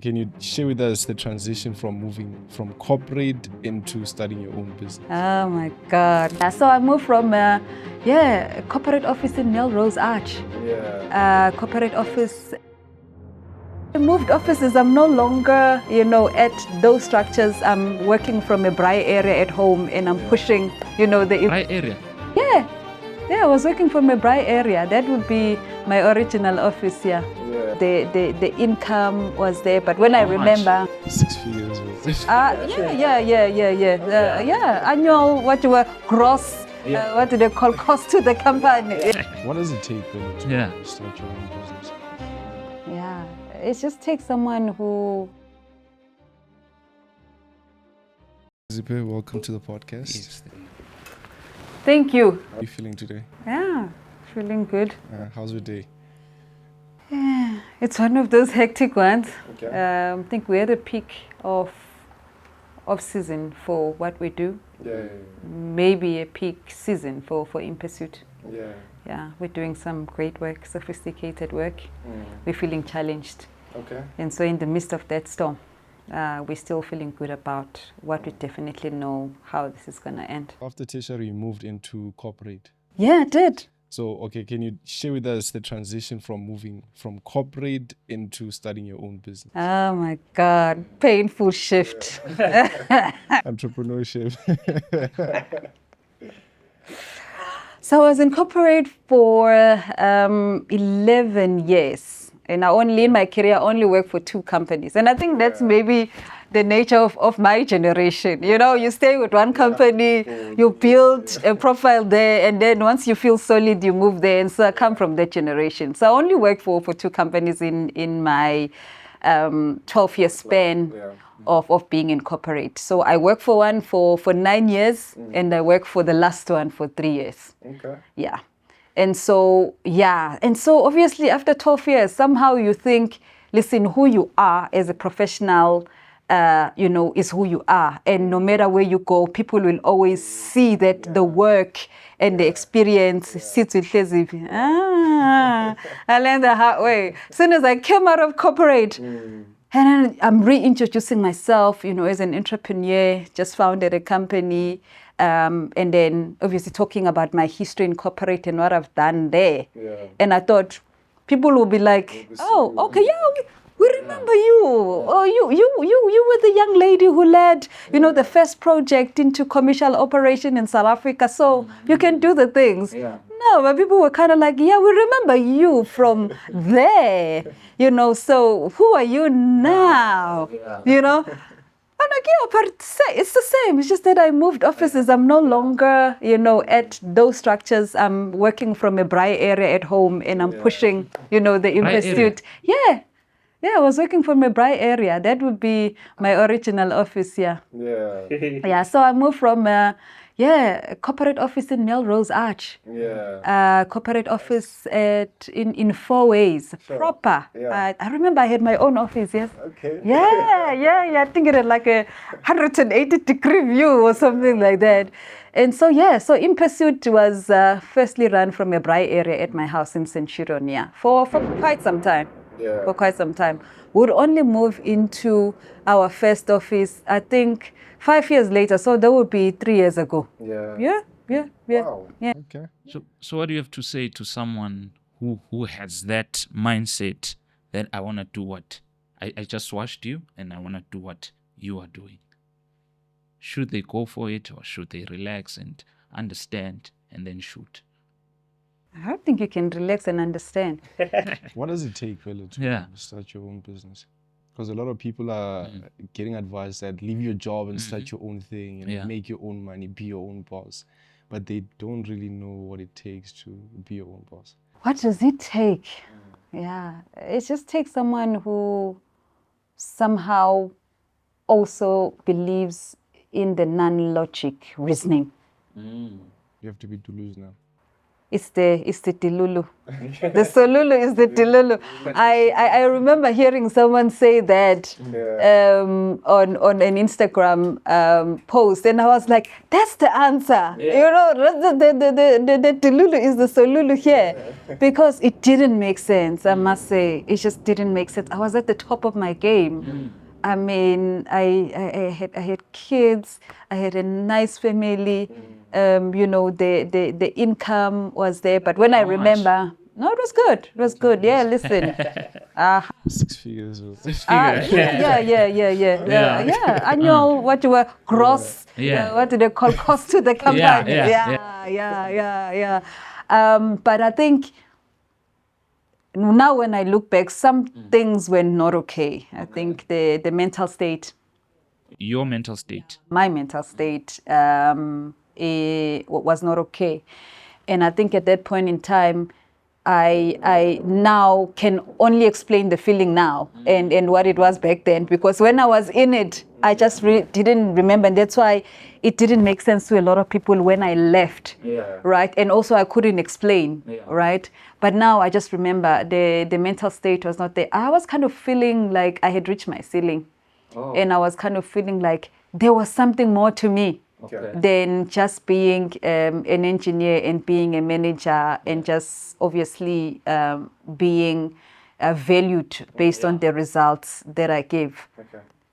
Can you share with us the transition from moving from corporate into starting your own business? Oh my God. So I moved from, a corporate office in Melrose Arch. Corporate office. I moved offices. I'm no longer, at those structures. I'm working from a Braai area at home and I'm pushing, the... Braai area? Yeah. Yeah, I was working from a Braai area. That would be my original office, yeah. The income was there, but when I remember... 6 figures. Annual, gross, what do they call, cost to the company. What does it take when you start your own business? Yeah, it just takes someone who... Hleziphi, welcome to the podcast. Yes. Thank you. How are you feeling today? Yeah, feeling good. How's your day? Yeah, it's one of those hectic ones. Okay. I think we're at the peak of season for what we do. Yeah. Maybe a peak season for In Pursuit. Yeah. Yeah, we're doing some great work, sophisticated work. We're feeling challenged. Okay. And so in the midst of that storm, we're still feeling good about what we definitely know how this is going to end. After tertiary, you moved into corporate. Yeah, I did. So, okay, can you share with us the transition from moving from corporate into starting your own business? Oh my God, painful shift. Entrepreneurship. So I was in corporate for 11 years. And I only, in my career, only worked for 2 companies. And I think that's maybe the nature of my generation. You stay with one company, you build a profile there, and then once you feel solid, you move there. And so I come from that generation. So I only worked for 2 companies in my 12-year span of being in corporate. So I worked for one for 9 years, and I worked for the last one for 3 years. Okay. Yeah. And so obviously after 12 years, somehow you think, listen, who you are as a professional, is who you are. And no matter where you go, people will always see that the work and the experience sits with Hleziphi. I learned the hard way. As soon as I came out of corporate, and then I'm reintroducing myself, as an entrepreneur, just founded a company. And then obviously talking about my history in corporate and what I've done there. Yeah. And I thought people will be like, oh, okay, yeah, we remember you. Oh, you were the young lady who led, the first project into commercial operation in South Africa. So you can do the things. Yeah. No, but people were kind of like, yeah, we remember you from there. So who are you now? Yeah. I'm like, yeah, but it's the same. It's just that I moved offices. I'm no longer, at those structures. I'm working from a Braai area at home and I'm pushing, the In Pursuit. Yeah. Yeah, I was working from a Braai area. That would be my original office, yeah. Yeah. Yeah, so I moved from a corporate office in Melrose Arch. Yeah. Corporate office in 4 ways, proper. Yeah. I remember I had my own office, yes. Okay. Yeah. I think it had like a 180-degree view or something like that. And so, so In Pursuit was firstly run from a Braai area at my house in Centurion, for quite some time. Yeah. For quite some time. We'd only move into our first office, I think, 5 years later. So that would be 3 years ago. Yeah. Wow. Yeah. Okay. So what do you have to say to someone who has that mindset that I want to do what? I just watched you and I want to do what you are doing. Should they go for it or should they relax and understand and then shoot? I don't think you can relax and understand. What does it take, really, to start your own business? Because a lot of people are getting advice that leave your job and start your own thing and make your own money, be your own boss. But they don't really know what it takes to be your own boss. What does it take? Yeah, it just takes someone who somehow also believes in the non-logic reasoning. You have to be Toulouse now. It's the Dilulu. The Solulu is the Dilulu. I remember hearing someone say that on an Instagram post, and I was like, that's the answer. You know, the Dilulu is the Solulu here, because it didn't make sense. I must say, it just didn't make sense. I was at the top of my game. I mean, I had kids. I had a nice family. You know, the income was there. But when I remember, no, it was good. It was good. Yeah, listen. 6 figures. Yeah. Annual, what you were gross. What do they call cost to the company? Yeah. But I think now when I look back, some things were not okay. I think the mental state. Your mental state. My mental state was not okay. And I think at that point in time, I now can only explain the feeling now and what it was back then. Because when I was in it, I just didn't remember. And that's why it didn't make sense to a lot of people when I left, right? And also I couldn't explain, right? But now I just remember the mental state was not there. I was kind of feeling like I had reached my ceiling. And I was kind of feeling like there was something more to me than just being an engineer and being a manager and just obviously being valued based on the results that I gave.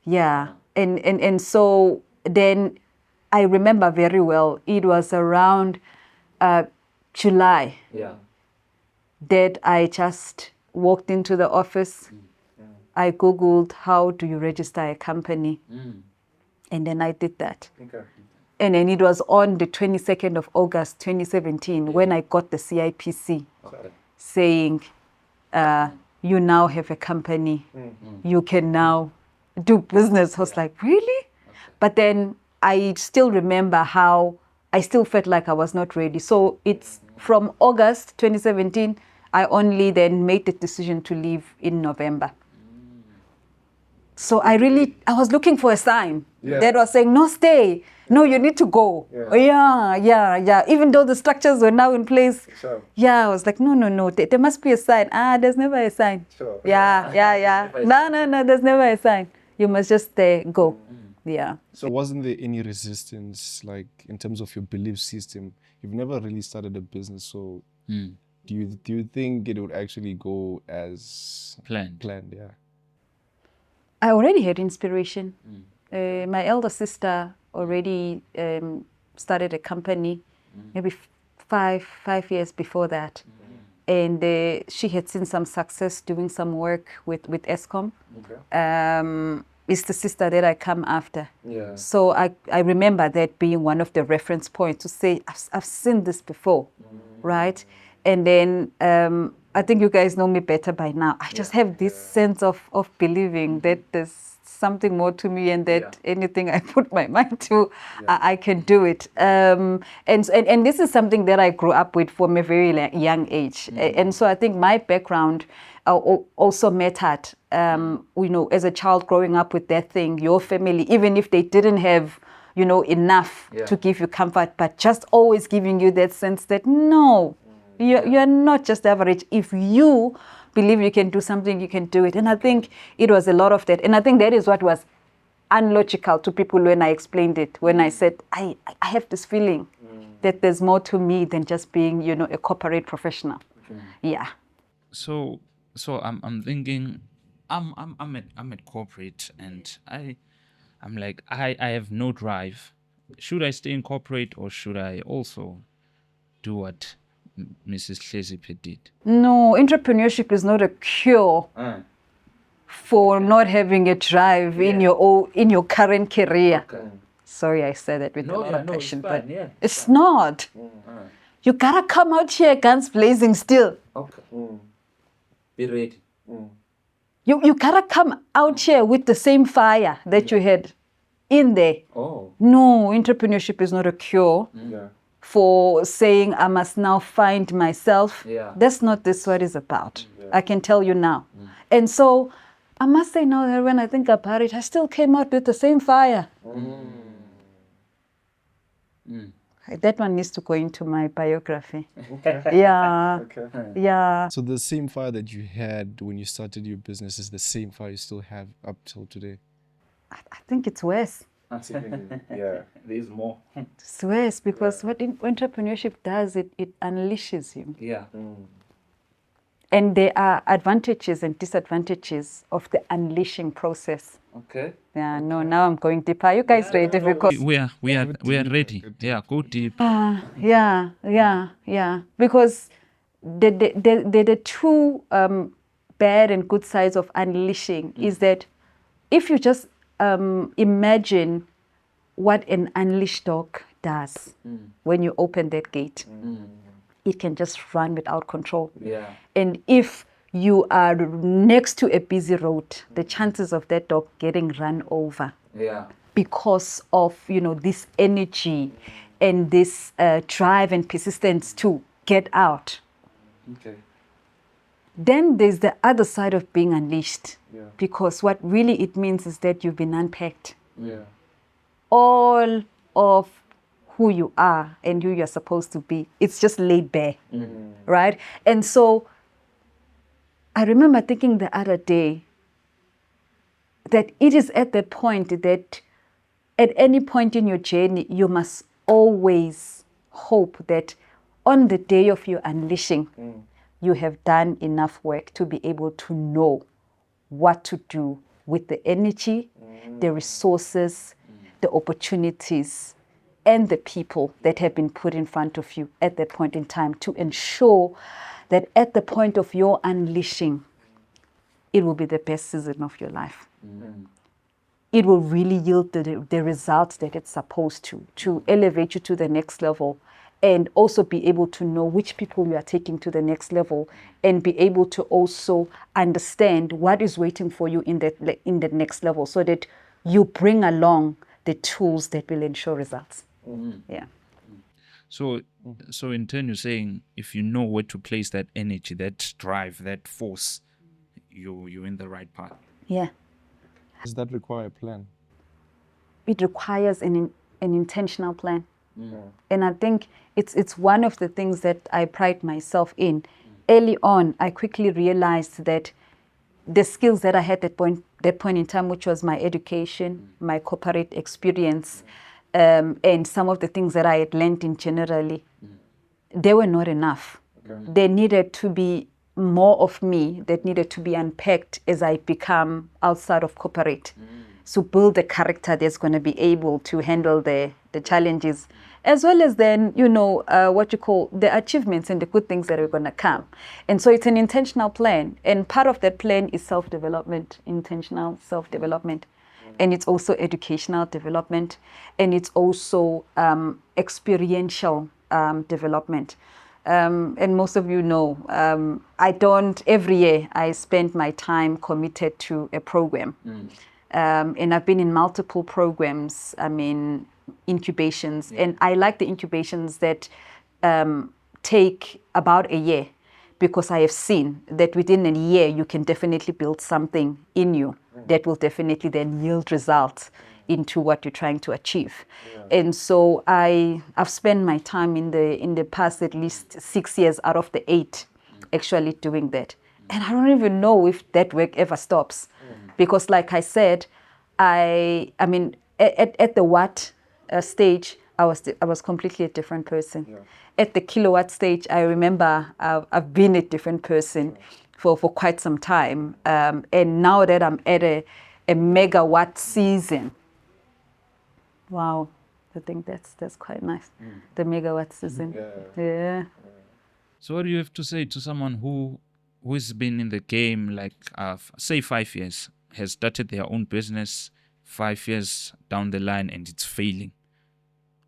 Yeah. And so then I remember very well, it was around July that I just walked into the office. I Googled, how do you register a company? And then I did that. And then it was on the 22nd of August, 2017, when I got the CIPC saying, you now have a company. You can now do business. I was like, really? But then I still remember how I still felt like I was not ready. So it's from August 2017, I only then made the decision to leave in November. So I was looking for a sign that was saying, no, stay. No, you need to go. Yeah. Even though the structures were now in place. I was like, no. There must be a sign. There's never a sign. Yeah. No, there's never a sign. You must just go. Yeah. So wasn't there any resistance, like in terms of your belief system? You've never really started a business, so do you think it would actually go as planned? Yeah. I already had inspiration. My elder sister already started a company maybe five years before that. And she had seen some success doing some work with Eskom. It's the sister that I come after. So I remember that being one of the reference points to say, I've seen this before, right? And then I think you guys know me better by now. I just have this sense of believing that there's something more to me and that anything I put my mind to, I can do it. And this is something that I grew up with from a very young age. And so I think my background also mattered. As a child growing up with that thing, your family, even if they didn't have, enough to give you comfort, but just always giving you that sense that, no, you're not just average. If you believe you can do something, you can do it. And I think it was a lot of that. And I think that is what was unlogical to people when I explained it, when I said, I have this feeling that there's more to me than just being, a corporate professional. Yeah. So I'm thinking, I'm at corporate, and I'm like, I have no drive. Should I stay in corporate, or should I also do what Mrs. Hleziphi did? No, entrepreneurship is not a cure for not having a drive in your current career. Sorry, I said that with a lot of passion, but it's not. You gotta come out here guns blazing still. Be ready. You gotta come out here with the same fire that you had in there. No, entrepreneurship is not a cure for saying I must now find myself. That's not what it's about. I can tell you now. And so I must say now that when I think about it, I still came out with the same fire. That one needs to go into my biography. Yeah. Okay. Yeah. So the same fire that you had when you started your business is the same fire you still have up till today? I think it's worse. Yeah. There's more. It's worse because what entrepreneurship does, it unleashes you. Yeah. And there are advantages and disadvantages of the unleashing process. Okay. Yeah, no, now I'm going deeper. Are you guys ready? Because We are ready. Yeah, go deep. yeah. Because the two bad and good sides of unleashing is that if you just imagine what an unleashed dog does when you open that gate, it can just run without control. Yeah. And if you are next to a busy road, the chances of that dog getting run over Yeah. because of this energy and this drive and persistence to get out. Okay. Then there's the other side of being unleashed, Yeah. because what really it means is that you've been unpacked. Yeah. All of who you are and who you're supposed to be, it's just laid bare, right? And so I remember thinking the other day that it is at the point that at any point in your journey, you must always hope that on the day of your unleashing, you have done enough work to be able to know what to do with the energy, the resources, the opportunities, and the people that have been put in front of you at that point in time, to ensure that at the point of your unleashing, it will be the best season of your life. It will really yield the results that it's supposed to elevate you to the next level, and also be able to know which people you are taking to the next level, and be able to also understand what is waiting for you in the next level, so that you bring along the tools that will ensure results. Yeah. So in turn, you're saying if you know where to place that energy, that drive, that force, you're in the right path. Yeah. Does that require a plan? It requires an intentional plan. And I think it's one of the things that I pride myself in. Early on, I quickly realized that the skills that I had at that point in time, which was my education, my corporate experience, and some of the things that I had learned in generally, they were not enough. There needed to be more of me that needed to be unpacked as I become outside of corporate, to build the character that's going to be able to handle the challenges, as well as then, what you call the achievements and the good things that are going to come. And so it's an intentional plan. And part of that plan is self-development, intentional self-development. And it's also educational development. And it's also experiential development. And most of you know, every year I spend my time committed to a program. And I've been in multiple programs, incubations. And I like the incubations that take about a year, because I have seen that within a year you can definitely build something in you that will definitely then yield results into what you're trying to achieve. And so I've spent my time in the past at least 6 years out of the 8 actually doing that. And I don't even know if that work ever stops, because like I said, at the watt stage, I was completely a different person. At the kilowatt stage, I remember I've been a different person for quite some time. And now that I'm at a megawatt season, wow, I think that's quite nice. The megawatt season. Yeah. So what do you have to say to someone who's been in the game, like say 5 years, has started their own business 5 years down the line and it's failing?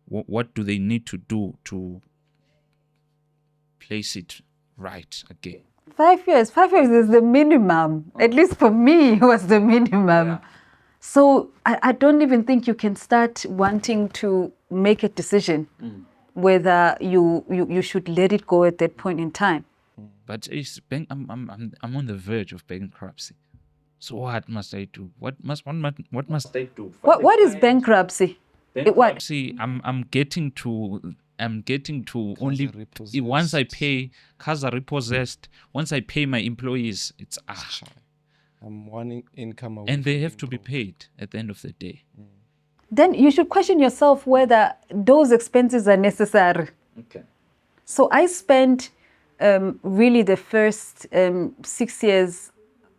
What do they need to do to place it right again? 5 years. 5 years is the minimum. At least for me, it was the minimum. Yeah. So I don't even think you can start wanting to make a decision whether you should let it go at that point in time. But I'm on the verge of bankruptcy. So what must I do? What must I do? What is bankruptcy? Bankruptcy, I'm getting to I'm getting to Cars only are repossessed. once I pay, cars are repossessed. Once I pay my employees, it's I'm one income away and they from have being to be broke. paid at the end of the day. Then you should question yourself whether those expenses are necessary. Okay. So I spent really the first 6 years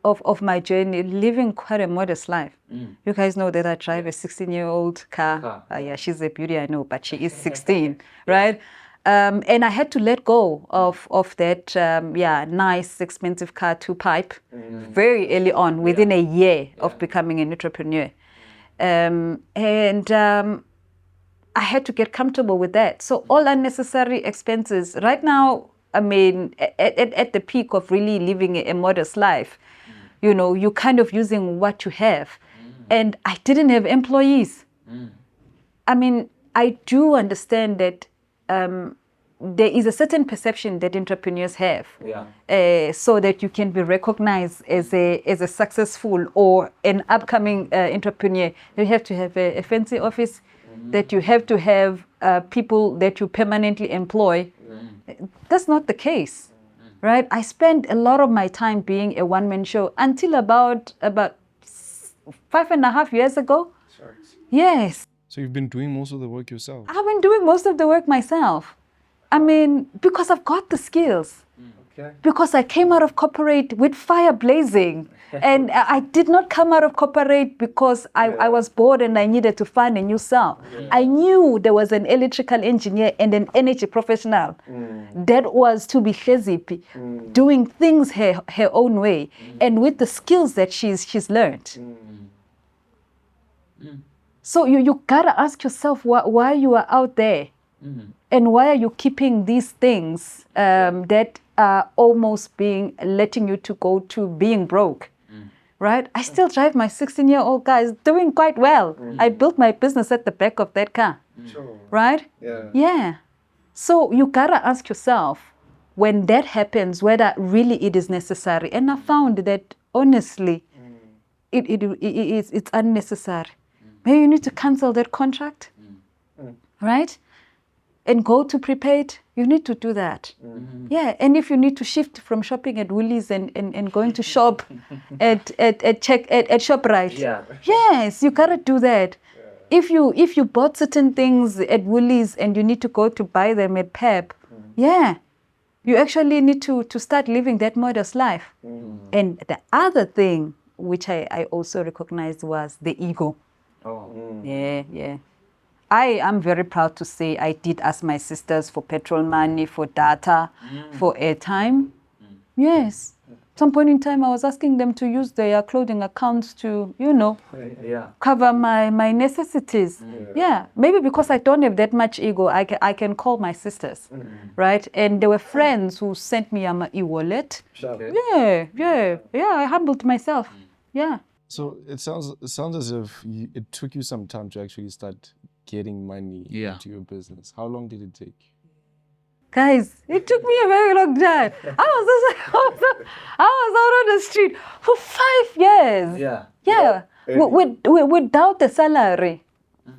of my journey living quite a modest life. You guys know that I drive a 16-year-old car. Yeah, she's a beauty, I know, but she is 16, right? And I had to let go of that, nice, expensive car to pipe very early on, within a year of becoming an entrepreneur. I had to get comfortable with that. So all unnecessary expenses. Right now, I mean, at the peak of really living a modest life, you know, you're kind of using what you have. And I didn't have employees. I mean, I do understand that there is a certain perception that entrepreneurs have, so that you can be recognized as a successful or an upcoming entrepreneur. You have to have a fancy office, that you have to have people that you permanently employ. That's not the case, right? I spent a lot of my time being a one-man show until about 5.5 years ago. Yes. So you've been doing most of the work yourself? I've been doing most of the work myself. I mean, because I've got the skills. Okay. Because I came out of corporate with fire blazing. And I did not come out of corporate because I was bored and I needed to find a new self. I knew there was an electrical engineer and an energy professional that was to be Hleziphi, doing things her own way and with the skills that she's learned. So you gotta ask yourself why you are out there. And why are you keeping these things that are almost letting you to go to being broke? Right? I still drive my 16-year-old car. It's doing quite well. I built my business at the back of that car. Sure. Right? Yeah. So you gotta ask yourself, when that happens, whether really it is necessary. And I found that honestly, it's unnecessary. Maybe you need to cancel that contract. Right? And go to prepaid, you need to do that. Yeah, and if you need to shift from shopping at Woolies and going to shop at ShopRite, yes, you gotta do that. If you bought certain things at Woolies and you need to go to buy them at Pep, you actually need to start living that modest life. And the other thing which I also recognized was the ego. Yeah. I am very proud to say I did ask my sisters for petrol money, for data, for airtime. Yes. At some point in time, I was asking them to use their clothing accounts to, cover my necessities. Yeah. Maybe because I don't have that much ego, I can call my sisters, right? And there were friends who sent me an e-wallet. Yeah. I humbled myself. Yeah. So it sounds as if it took you some time to actually start getting money into your business. How long did it take? Guys, it took me a very long time. I was out on the street for 5 years. Yeah. Without a salary.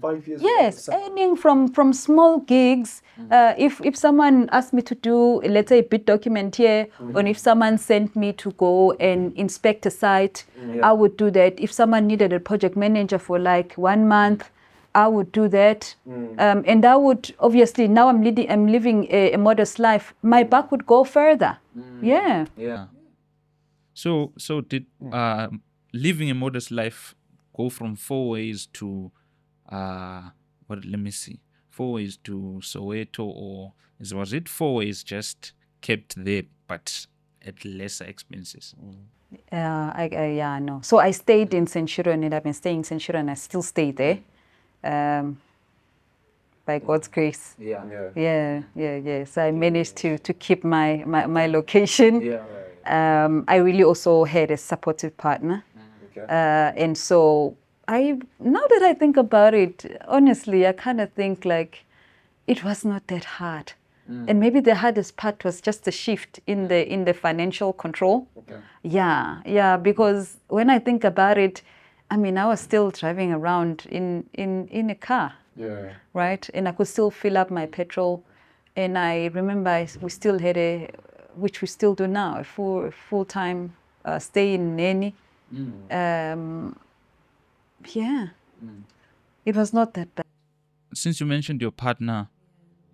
5 years. Yes, earning from small gigs. If someone asked me to do, let's say, a bid document here, or if someone sent me to go and inspect a site, I would do that. If someone needed a project manager for like 1 month, I would do that. And I would, obviously, now I'm living a modest life. My buck would go further. Yeah. So did living a modest life go from 4 ways to 4 ways to Soweto, or was it 4 ways just kept there but at lesser expenses? No. So I stayed in Centurion, and I've been staying in Centurion, and I still stay there. By God's grace. Yeah. So I managed to keep my location. I really also had a supportive partner. And so now that I think about it, honestly, I kind of think like it was not that hard. And maybe the hardest part was just the shift in the financial control. Yeah, because when I think about it, I mean, I was still driving around in a car, right? And I could still fill up my petrol. And I remember we still had which we still do now, a full-time stay in nanny. It was not that bad. Since you mentioned your partner,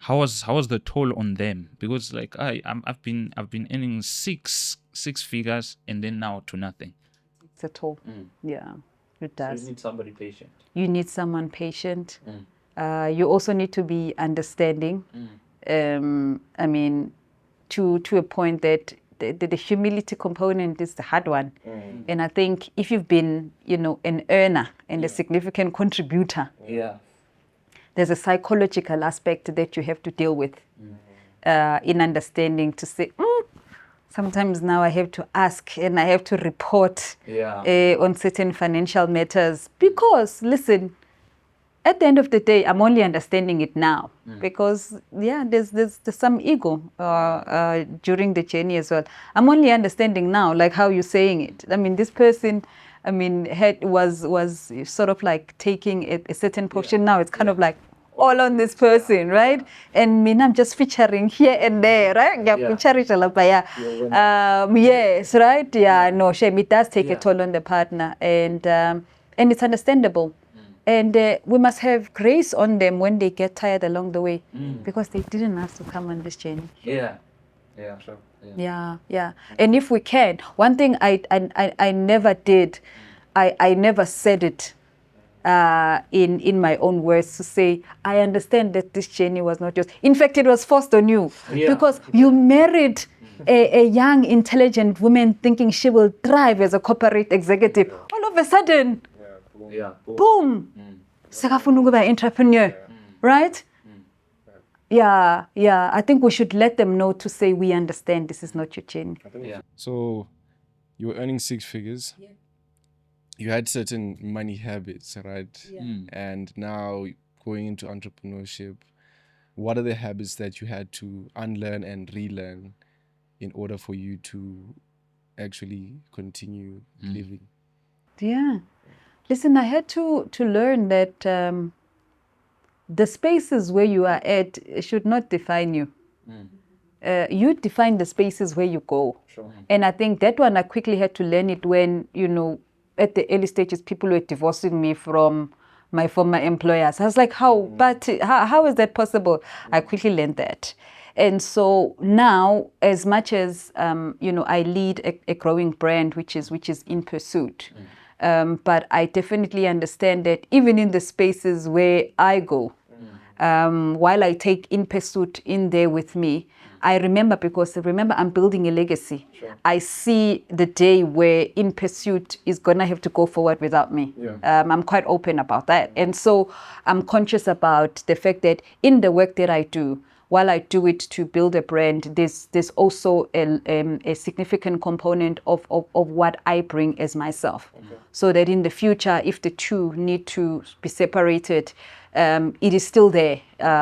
how was the toll on them? Because like I've been earning six figures and then now to nothing. It's a toll. Yeah, it does. So you need somebody patient. You need someone patient. You also need to be understanding. I mean, to a point that the humility component is the hard one. And I think if you've been, an earner and a significant contributor, there's a psychological aspect that you have to deal with in understanding to say, sometimes now I have to ask and I have to report on certain financial matters because, listen, at the end of the day, I'm only understanding it now because, there's some ego during the journey as well. I'm only understanding now, like how you're saying it. I mean, this person, was sort of like taking a certain portion. Now it's kind of like all on this person, right? And I'm just featuring here and there, right? Yes, right? Yeah, no, shame. It does take a toll on the partner, and it's understandable. And we must have grace on them when they get tired along the way, because they didn't have to come on this journey. Yeah, sure. Yeah. And if we can, one thing I never did, I never said it in my own words to say, I understand that this journey was not yours. In fact, it was forced on you because you married a young, intelligent woman thinking she will thrive as a corporate executive. All of a sudden, boom, sekafuna ukuba entrepreneur, right? Yeah. I think we should let them know to say, we understand this is not your journey. So you were earning 6 figures. You had certain money habits, right? And now going into entrepreneurship, what are the habits that you had to unlearn and relearn in order for you to actually continue living? Yeah. Listen, I had to learn that the spaces where you are at should not define you. You define the spaces where you go. Sure. And I think that one I quickly had to learn it when, at the early stages, people were divorcing me from my former employers. I was like, how? But how is that possible? I quickly learned that. And so now, as much as, I lead a growing brand, which is In Pursuit, but I definitely understand that even in the spaces where I go, while I take In Pursuit in there with me, I remember, because I'm building a legacy. Sure. I see the day where In Pursuit is going to have to go forward without me. I'm quite open about that. And so I'm conscious about the fact that in the work that I do, while I do it to build a brand, there's also a significant component of what I bring as myself. So that in the future, if the two need to be separated, it is still there,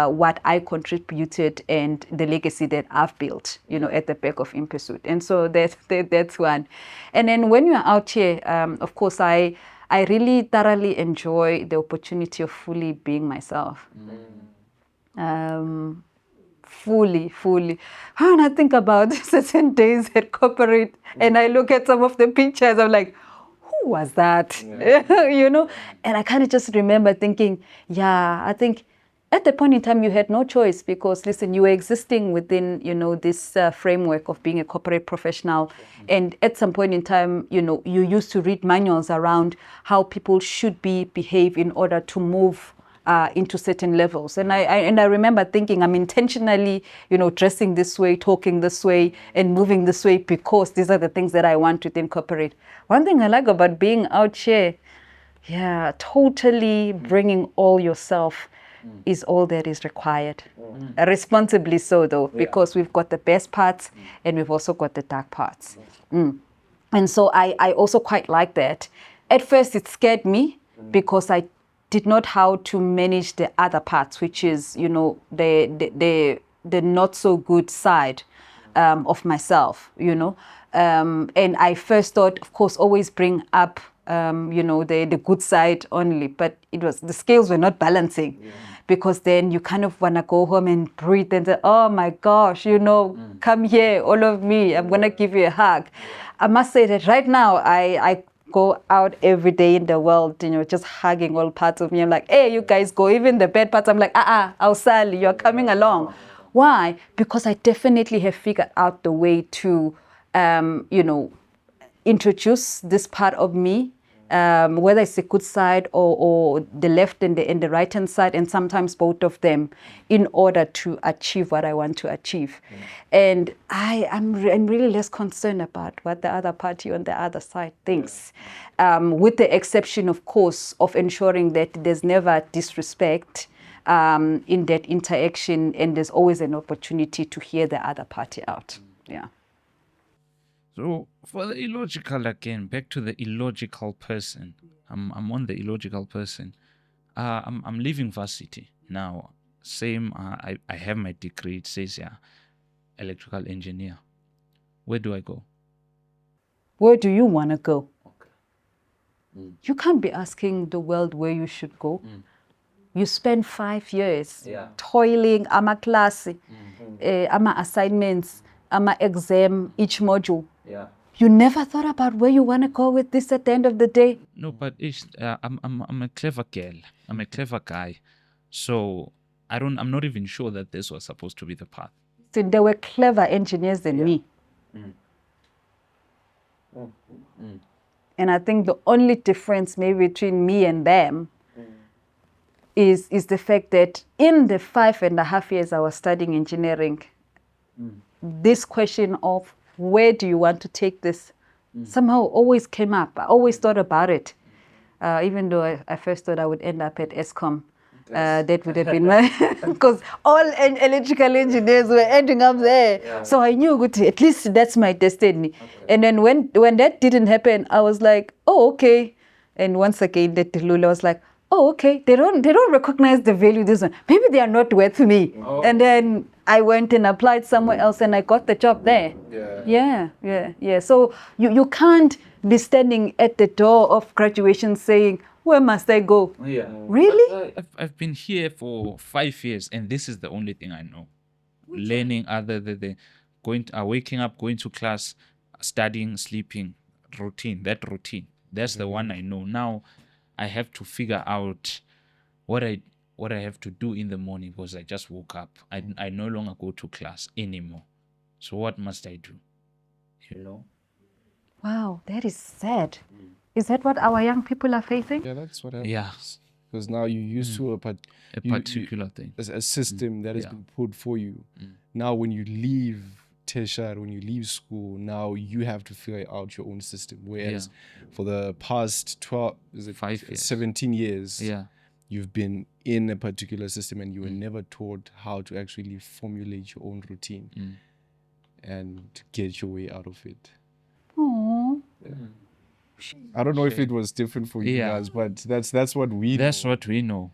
what I contributed and the legacy that I've built, at the back of In Pursuit. And so that's one. And then when you're out here, of course, I really thoroughly enjoy the opportunity of fully being myself. Fully. When I think about certain days at corporate and I look at some of the pictures, I'm like, who was that? And I kind of just remember thinking, I think at the point in time you had no choice, because listen, you were existing within, this framework of being a corporate professional. And at some point in time, you used to read manuals around how people should behave in order to move into certain levels. And I remember thinking, I'm intentionally, dressing this way, talking this way, and moving this way because these are the things that I want to incorporate. One thing I like about being out here, totally bringing all yourself is all that is required. Responsibly so, though, because we've got the best parts and we've also got the dark parts. And so I also quite like that. At first, it scared me because I did not how to manage the other parts, which is, the not so good side. of myself, and I first thought, of course, always bring up the good side only, but the scales were not balancing, because then you kind of want to go home and breathe and say, oh my gosh, come here, all of me, I'm going to give you a hug. I must say that right now I go out every day in the world, just hugging all parts of me. I'm like, hey, you guys go. Even the bad parts, I'm like, Sally, you're coming along. Why? Because I definitely have figured out the way to, introduce this part of me, whether it's the good side or the left and the right hand side, and sometimes both of them, in order to achieve what I want to achieve. And I'm really less concerned about what the other party on the other side thinks, with the exception, of course, of ensuring that there's never disrespect in that interaction, and there's always an opportunity to hear the other party out. Yeah. So for the illogical again, back to the illogical person. I'm on the illogical person. I'm leaving varsity now. Same. I have my degree. It says electrical engineer. Where do I go? Where do you want to go? Okay. You can't be asking the world where you should go. You spend 5 years toiling, class, assignments, exam, each module. Yeah. You never thought about where you want to go with this at the end of the day? No, but I'm a clever girl. I'm a clever guy. So I'm not even sure that this was supposed to be the path. So there were clever engineers than me. And I think the only difference maybe between me and them is the fact that in the 5.5 years I was studying engineering, this question of where do you want to take this somehow always came up. I always thought about it, even though I first thought I would end up at ESCOM. That would have been my, because all electrical engineers were ending up there. Yeah. So I knew, at least that's my destiny. Okay. And then when that didn't happen, I was like, oh, okay. And once again, that Lula was like, oh, okay, they don't recognize the value of this one. Maybe they are not worth me. Oh. And then I went and applied somewhere else and I got the job there. Yeah. So you can't be standing at the door of graduation saying, where must I go? Yeah. Really? I've been here for 5 years and this is the only thing I know. Learning other than waking up, going to class, studying, sleeping, routine. That's the one I know. Now I have to figure out what I have to do in the morning because I just woke up. I no longer go to class anymore. So what must I do? Wow, that is sad. Is that what our young people are facing? Yeah, that's what happens. Yeah. Because now you're used to a particular thing. A system that has been put for you. Now when you leave tertiary, when you leave school, now you have to figure out your own system. Whereas for the past 17 years, you've been in a particular system and you were never taught how to actually formulate your own routine and get your way out of it. Aww. Yeah. I don't know if it was different for you guys, but that's what we That's know. what we know.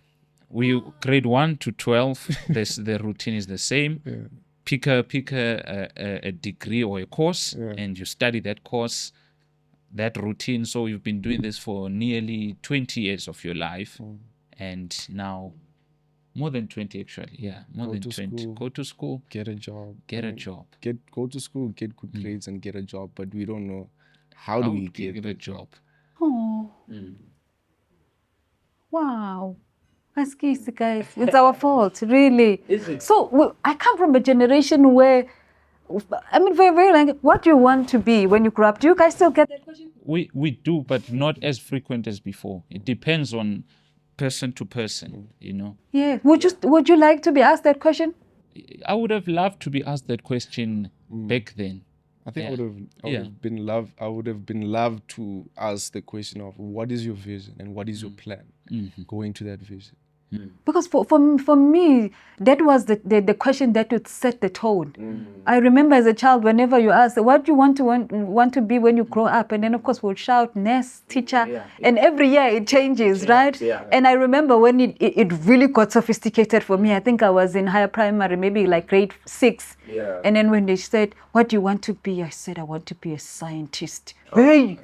We grade 1 to 12, the routine is the same. Yeah. Pick a degree or a course and you study that course, that routine. So you've been doing this for nearly 20 years of your life. And now more than 20 actually. Yeah, more than 20. Go to school. Get a job. Go to school, get good grades and get a job. But we don't know how do we get a job. Oh. Wow. Excuse guys. It's our fault, really. Is it? So I come from a generation where, very, very like, what do you want to be when you grow up? Do you guys still get that question? We do, but not as frequent as before. It depends on person to person, Yeah. Would you like to be asked that question? I would have loved to be asked that question back then. I think I would have been loved to ask the question of what is your vision and what is your plan going to that vision. Because for me, that was the question that would set the tone. I remember as a child, whenever you ask, what do you want to be when you grow up? And then, of course, we'll shout, nurse, teacher. And every year it changes, right? And I remember when it really got sophisticated for me. I think I was in higher primary, maybe like grade 6. And then when they said, what do you want to be? I said, I want to be a scientist. Hey,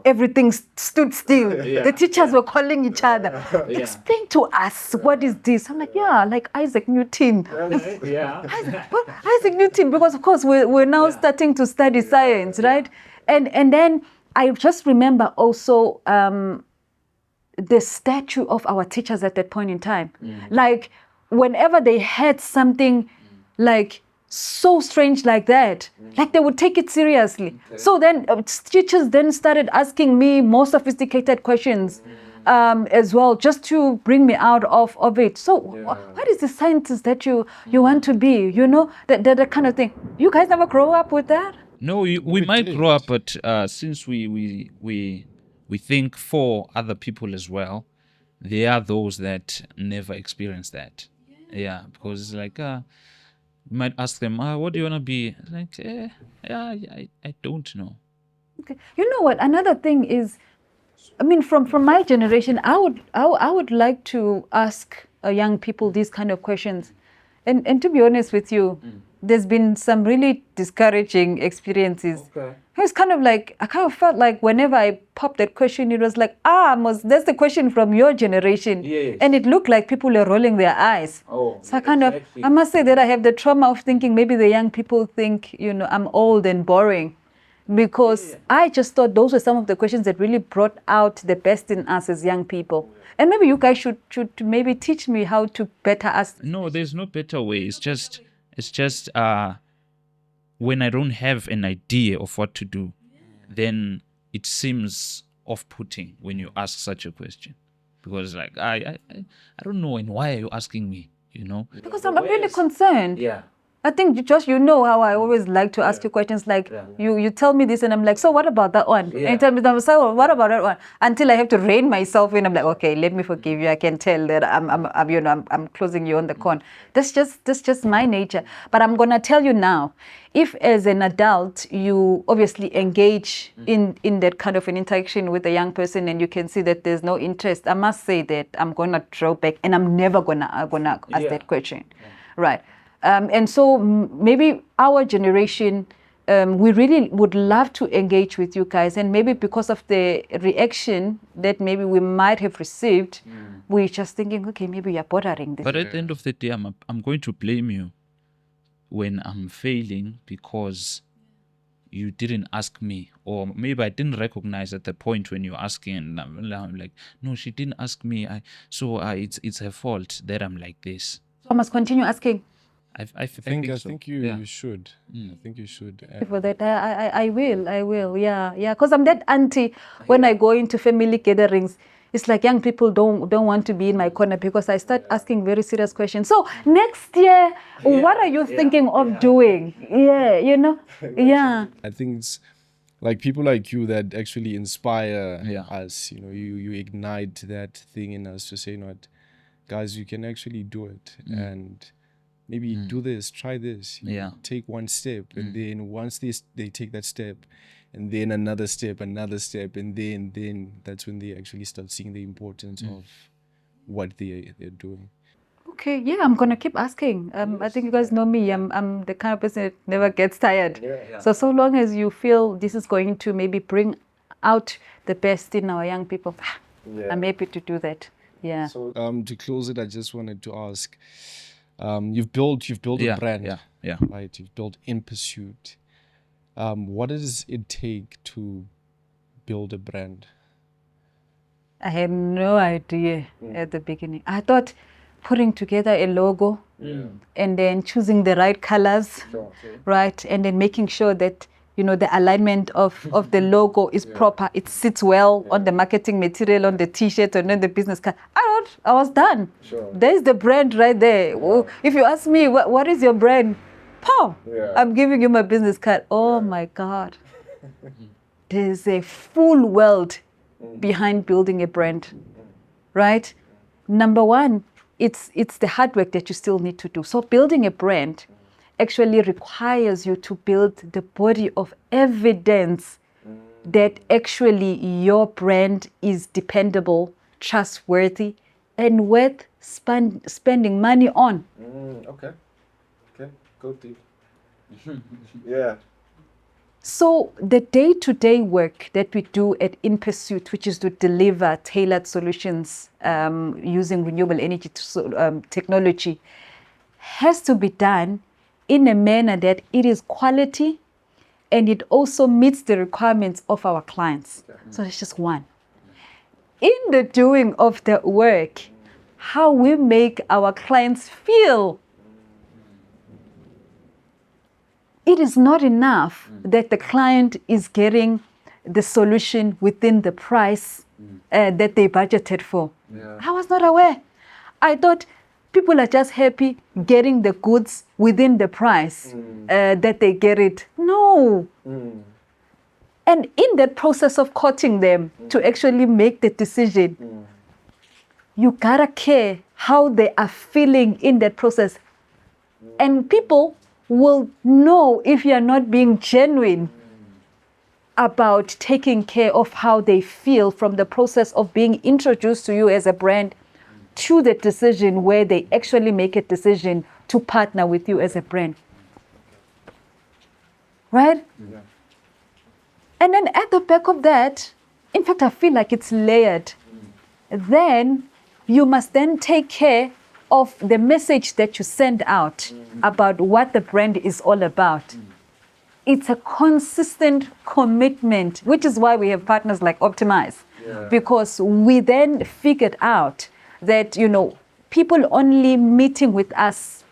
everything stood still. The teachers were calling each other. Explain to us, what is this? I'm like, like Isaac Newton. Isaac Newton, because of course we're now starting to study science, right? And then I just remember also the statue of our teachers at that point in time. Like whenever they had something like so strange like that, like they would take it seriously. So then teachers then started asking me more sophisticated questions as well, just to bring me out of it. So what is the scientist that you want to be? You know, that kind of thing. You guys never grow up with that? No, we might grow up, but since we think for other people as well, there are those that never experience that. Yeah, because it's like you might ask them, what do you want to be? Like, I don't know. Okay. You know what? Another thing is, I mean, from my generation, I would like to ask young people these kind of questions, and to be honest with you, there's been some really discouraging experiences. Okay. It's kind of like, I kind of felt like whenever I popped that question, it was like, that's the question from your generation. Yes. And it looked like people are rolling their eyes. So I must say that I have the trauma of thinking maybe the young people think, I'm old and boring. Because I just thought those were some of the questions that really brought out the best in us as young people. And maybe you guys should maybe teach me how to better ask. No, there's no better way. It's just when I don't have an idea of what to do, then it seems off-putting when you ask such a question. Because like, I don't know, and why are you asking me, Because I'm really concerned. Yeah. I think, Josh, you know how I always like to ask you questions like, you tell me this and I'm like, so what about that one? And you tell me, so what about that one? Until I have to rein myself in. I'm like, okay, let me forgive you. I can tell that I'm closing you on the con. That's just my nature. But I'm going to tell you now, if as an adult, you obviously engage in that kind of an interaction with a young person and you can see that there's no interest, I must say that I'm going to draw back and I'm never going to ask that question. Right. And so maybe our generation, we really would love to engage with you guys. And maybe because of the reaction that maybe we might have received, we're just thinking, okay, maybe you're bothering this. But at the end of the day, I'm going to blame you when I'm failing because you didn't ask me. Or maybe I didn't recognize at the point when you're asking. And I'm like, no, she didn't ask me. So it's her fault that I'm like this. So I must continue asking. I think you should. I think you should. For that, I will. Yeah. Because I'm that auntie when I go into family gatherings. It's like young people don't want to be in my corner because I start asking very serious questions. So next year, what are you thinking of doing? Yeah. I think it's like people like you that actually inspire us. You ignite that thing in us to say, guys, you can actually do it. And maybe do this, try this. Take one step, and then once they take that step, and then another step, and then that's when they actually start seeing the importance of what they're doing. Okay, yeah, I'm gonna keep asking. I think you guys know me. I'm the kind of person that never gets tired. So long as you feel this is going to maybe bring out the best in our young people, I'm happy to do that. Yeah. So to close it, I just wanted to ask. You've built a brand, right? You've built In Pursuit. What does it take to build a brand? I had no idea at the beginning. I thought putting together a logo and then choosing the right colors, right? And then making sure that the alignment of the logo is proper. It sits well on the marketing material, on the T-shirt, and on the business card. I was done. There's the brand right there. If you ask me, what is your brand? I'm giving you my business card. Oh my God. There's a full world behind building a brand, right? Number one, it's the hard work that you still need to do. So building a brand actually requires you to build the body of evidence that actually your brand is dependable, trustworthy, and worth spending money on. Okay, go deep. Yeah. So the day-to-day work that we do at In Pursuit, which is to deliver tailored solutions using renewable energy technology, has to be done in a manner that it is quality and it also meets the requirements of our clients. So it's just one. In the doing of the work, how we make our clients feel. It is not enough that the client is getting the solution within the price that they budgeted for. Yeah. I was not aware. I thought people are just happy getting the goods within the price that they get it. No. And in that process of courting them to actually make the decision, you gotta care how they are feeling in that process. And people will know if you are not being genuine about taking care of how they feel from the process of being introduced to you as a brand to the decision where they actually make a decision to partner with you as a brand. Right? Yeah. And then at the back of that, in fact, I feel like it's layered. Then you must then take care of the message that you send out about what the brand is all about. It's a consistent commitment, which is why we have partners like Optimize, because we then figured out that, people only meeting with us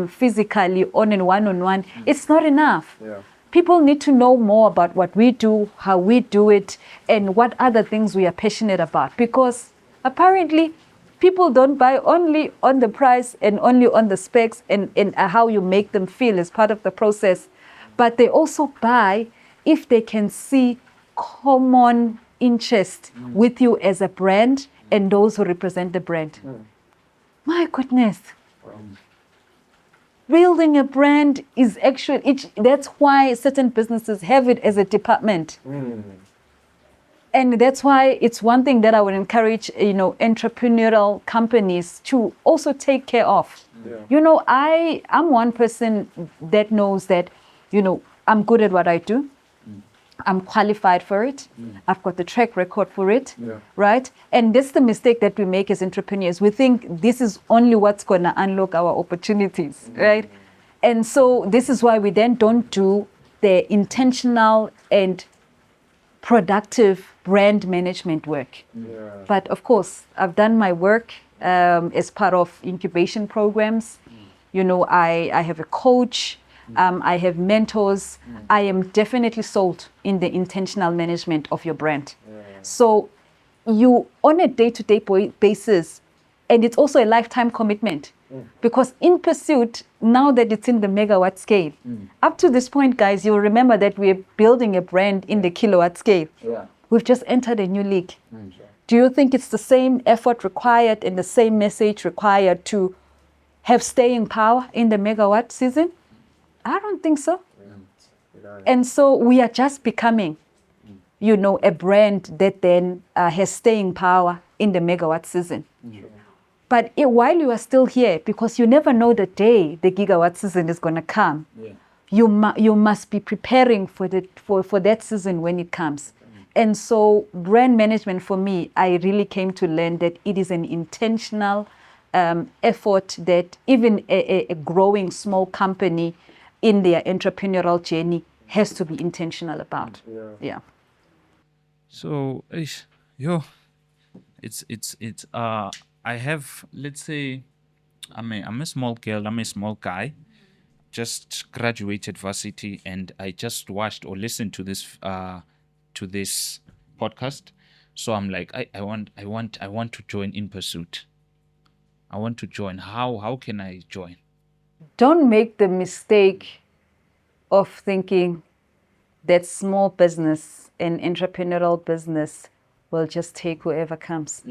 physically on and one-on-one, it's not enough. Yeah. People need to know more about what we do, how we do it, and what other things we are passionate about. Because apparently, people don't buy only on the price and only on the specs and how you make them feel as part of the process. But they also buy if they can see common interest with you as a brand and those who represent the brand. My goodness. Building a brand is actually, that's why certain businesses have it as a department. And that's why it's one thing that I would encourage, entrepreneurial companies to also take care of. Yeah. I'm one person that knows that, I'm good at what I do. I'm qualified for it. I've got the track record for it, right? And that's the mistake that we make as entrepreneurs. We think this is only what's going to unlock our opportunities, right? And so this is why we then don't do the intentional and productive brand management work. But of course, I've done my work as part of incubation programs. I have a coach. I have mentors. I am definitely sold in the intentional management of your brand. So you, on a day-to-day basis, and it's also a lifetime commitment. Because In Pursuit, now that it's in the megawatt scale, up to this point, guys, you'll remember that we're building a brand in the kilowatt scale. We've just entered a new league. Do you think it's the same effort required and the same message required to have staying power in the megawatt season? I don't think so. And so we are just becoming, a brand that then has staying power in the megawatt season. But while you are still here, because you never know the day the gigawatt season is going to come, you must be preparing for that season when it comes. And so brand management for me, I really came to learn that it is an intentional effort that even a growing small company in their entrepreneurial journey has to be intentional about. Yeah. So, I have, let's say, I'm a small girl, I'm a small guy, just graduated varsity, and I just watched or listened to this podcast. So I'm like, I want to join In Pursuit. I want to join. How can I join? Don't make the mistake of thinking that small business and entrepreneurial business will just take whoever comes.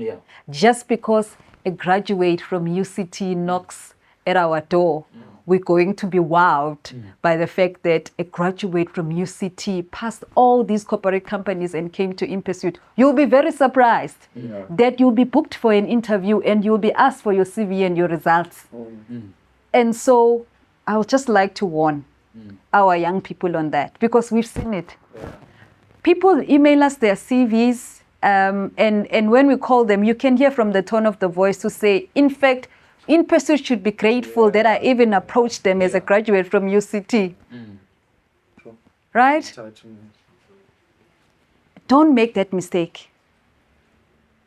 Just because a graduate from UCT knocks at our door, we're going to be wowed by the fact that a graduate from UCT passed all these corporate companies and came to InPursuit. You'll be very surprised that you'll be booked for an interview and you'll be asked for your CV and your results. And so I would just like to warn our young people on that, because we've seen it. People email us their CVs, and when we call them, you can hear from the tone of the voice to say, in fact, InPursuit should be grateful that I even approached them as a graduate from UCT. Right? Don't make that mistake.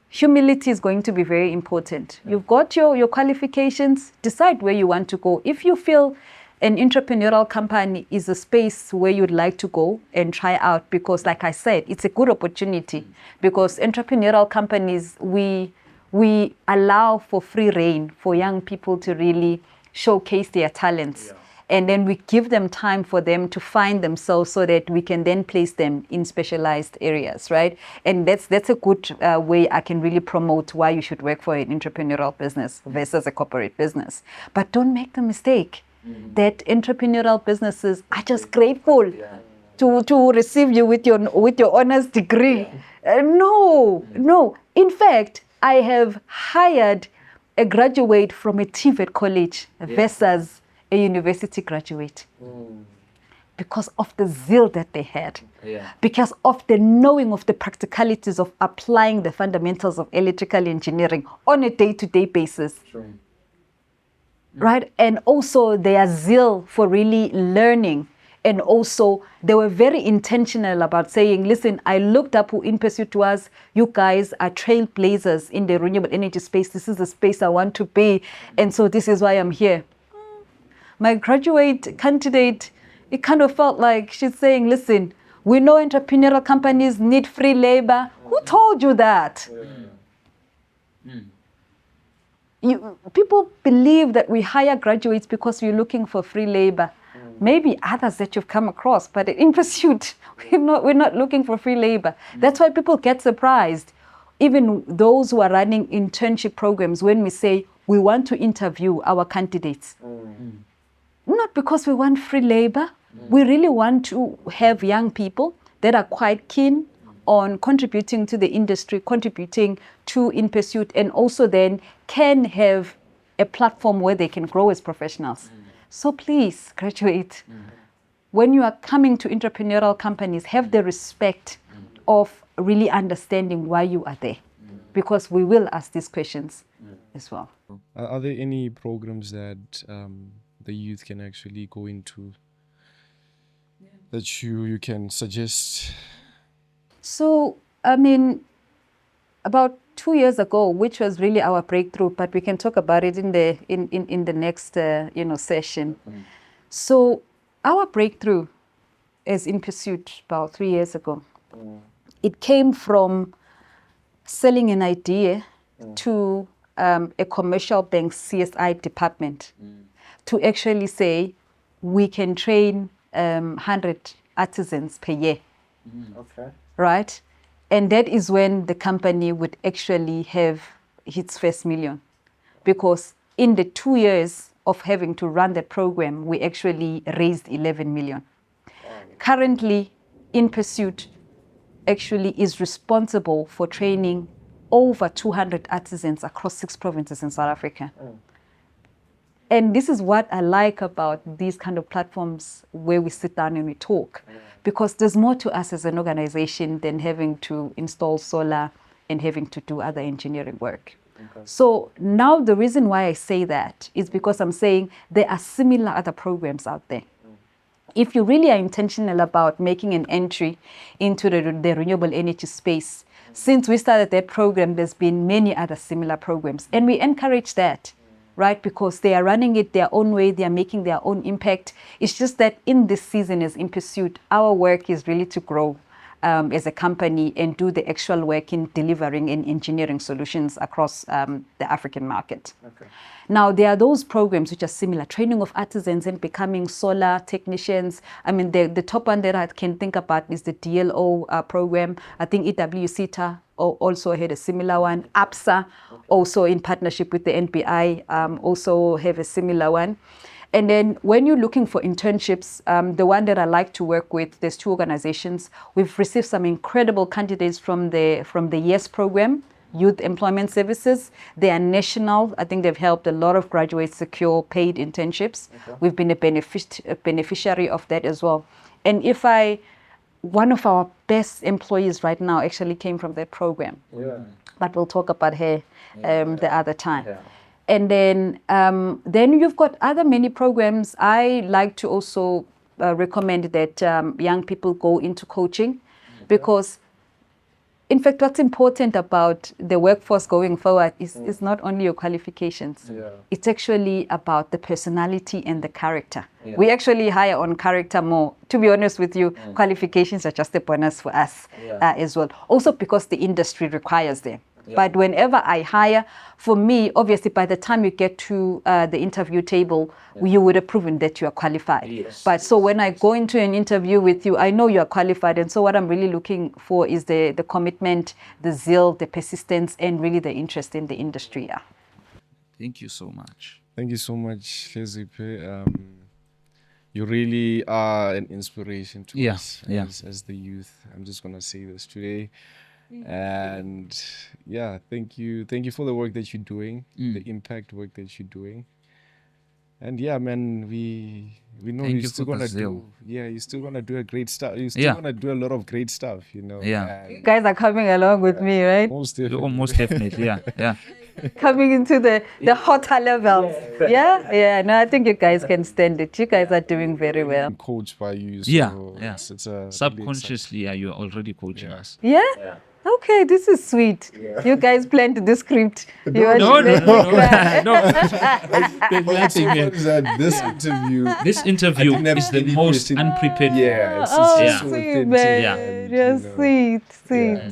Humility is going to be very important. You've got your qualifications, decide where you want to go. If you feel an entrepreneurial company is a space where you'd like to go and try out, because like I said, it's a good opportunity, because entrepreneurial companies, we allow for free reign for young people to really showcase their talents. And then we give them time for them to find themselves so that we can then place them in specialized areas, right? And that's a good way I can really promote why you should work for an entrepreneurial business versus a corporate business. But don't make the mistake that entrepreneurial businesses are just grateful to receive you with your honors degree. No. In fact, I have hired a graduate from a TVET college versus a university graduate because of the zeal that they had, because of the knowing of the practicalities of applying the fundamentals of electrical engineering on a day-to-day basis. Right? And also their zeal for really learning. And also they were very intentional about saying, listen, I looked up who InPursuit was. You guys are trailblazers in the renewable energy space. This is the space I want to be. And so this is why I'm here. My graduate candidate, it kind of felt like she's saying, listen, we know entrepreneurial companies need free labor. Who told you that? People believe that we hire graduates because we're looking for free labor. Maybe others that you've come across, but in InPursuit, we're not looking for free labor. That's why people get surprised. Even those who are running internship programs, when we say we want to interview our candidates, not because we want free labor, we really want to have young people that are quite keen on contributing to the industry, contributing to InPursuit, and also then can have a platform where they can grow as professionals. So please, graduate, when you are coming to entrepreneurial companies, have the respect of really understanding why you are there, because we will ask these questions as well. Are there any programs that the youth can actually go into that you can suggest? So, I mean, about 2 years ago, which was really our breakthrough, but we can talk about it in the next session. So, our breakthrough as InPursuit about 3 years ago, it came from selling an idea to a commercial bank CSI department to actually say we can train 100 artisans per year. Right? And that is when the company would actually have its first million. Because in the 2 years of having to run that program, we actually raised 11 million. Currently, InPursuit actually is responsible for training over 200 artisans across 6 provinces in South Africa. And this is what I like about these kind of platforms where we sit down and we talk, because there's more to us as an organization than having to install solar and having to do other engineering work. So now the reason why I say that is because I'm saying there are similar other programs out there. If you really are intentional about making an entry into the renewable energy space, since we started that program, there's been many other similar programs, and we encourage that. Right? Because they are running it their own way, they are making their own impact. It's just that in this season as InPursuit, our work is really to grow as a company and do the actual work in delivering and engineering solutions across the African market. Okay. Now, there are those programs which are similar, training of artisans and becoming solar technicians. I mean, the top one that I can think about is the DLO program. I think EWCTA also had a similar one. APSA, also in partnership with the NBI, also have a similar one. And then when you're looking for internships, the one that I like to work with, there's 2 organizations. We've received some incredible candidates from the YES program, Youth Employment Services. They are national. I think they've helped a lot of graduates secure paid internships. Okay. We've been a beneficiary of that as well. And one of our best employees right now actually came from that program. Yeah. But we'll talk about her the other time. Yeah. And then you've got other many programs. I like to also recommend that young people go into coaching, because in fact, what's important about the workforce going forward is not only your qualifications. Yeah. It's actually about the personality and the character. Yeah. We actually hire on character more. To be honest with you, qualifications are just a bonus for us as well. Also because the industry requires them. Yeah. But whenever I hire, for me, obviously, by the time you get to the interview table, you would have proven that you are qualified. Yes. But so when I go into an interview with you, I know you are qualified. And so what I'm really looking for is the commitment, the zeal, the persistence, and really the interest in the industry. Yeah. Thank you so much. Thank you so much, Hleziphi. You really are an inspiration to us as the youth. I'm just going to say this today. And thank you for the work that you're doing, the impact work that you're doing. And man, we know you're still gonna do you're still gonna do a great stuff. You're still gonna do a lot of great stuff, Yeah. You guys are coming along with me, right? Most definitely. Most definitely, yeah. Coming into the hotter levels. Yeah. No, I think you guys can stand it. You guys are doing very well. I'm coached by you. So it's subconsciously, you're already coaching us. Yeah? Okay, this is sweet. Yeah. You guys planned the script. No. This interview is the most unprepared. Yeah, it's so authentic. You're sweet.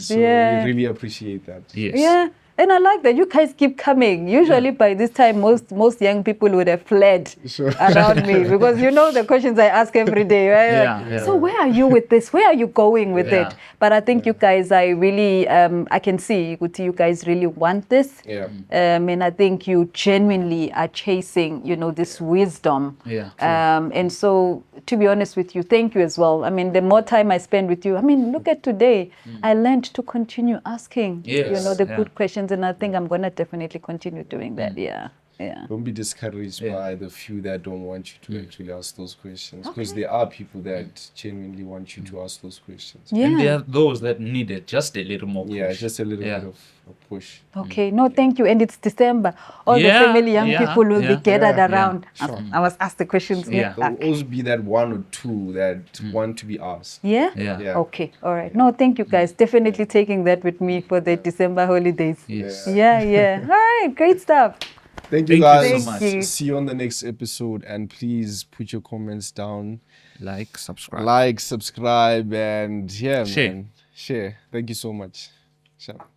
So we really appreciate that. Yes. Yeah. And I like that you guys keep coming. Usually by this time, most young people would have fled around me, because the questions I ask every day, right? So where are you with this? Where are you going with it? But I think you guys, I really, I can see you guys really want this. Yeah. And I think you genuinely are chasing, this wisdom. Yeah. And so, to be honest with you, thank you as well. I mean, the more time I spend with you, look at today. I learned to continue asking, the good questions. And I think I'm going to definitely continue doing that. Yeah. Don't be discouraged by the few that don't want you to actually ask those questions, because there are people that genuinely want you to ask those questions. Yeah. And there are those that needed just a little more push. Yeah, just a little bit of a push. Okay, no, thank you. And it's December. All the family young people will be gathered around. Sure. I was asked the questions. There will always be that one or two that want to be asked. Yeah? Okay, all right. No, thank you guys. Definitely taking that with me for the December holidays. Yes. Yeah. All right, great stuff. Thank you guys. So much. See you on the next episode, and please put your comments down. Like, subscribe, and share. Thank you so much. Ciao.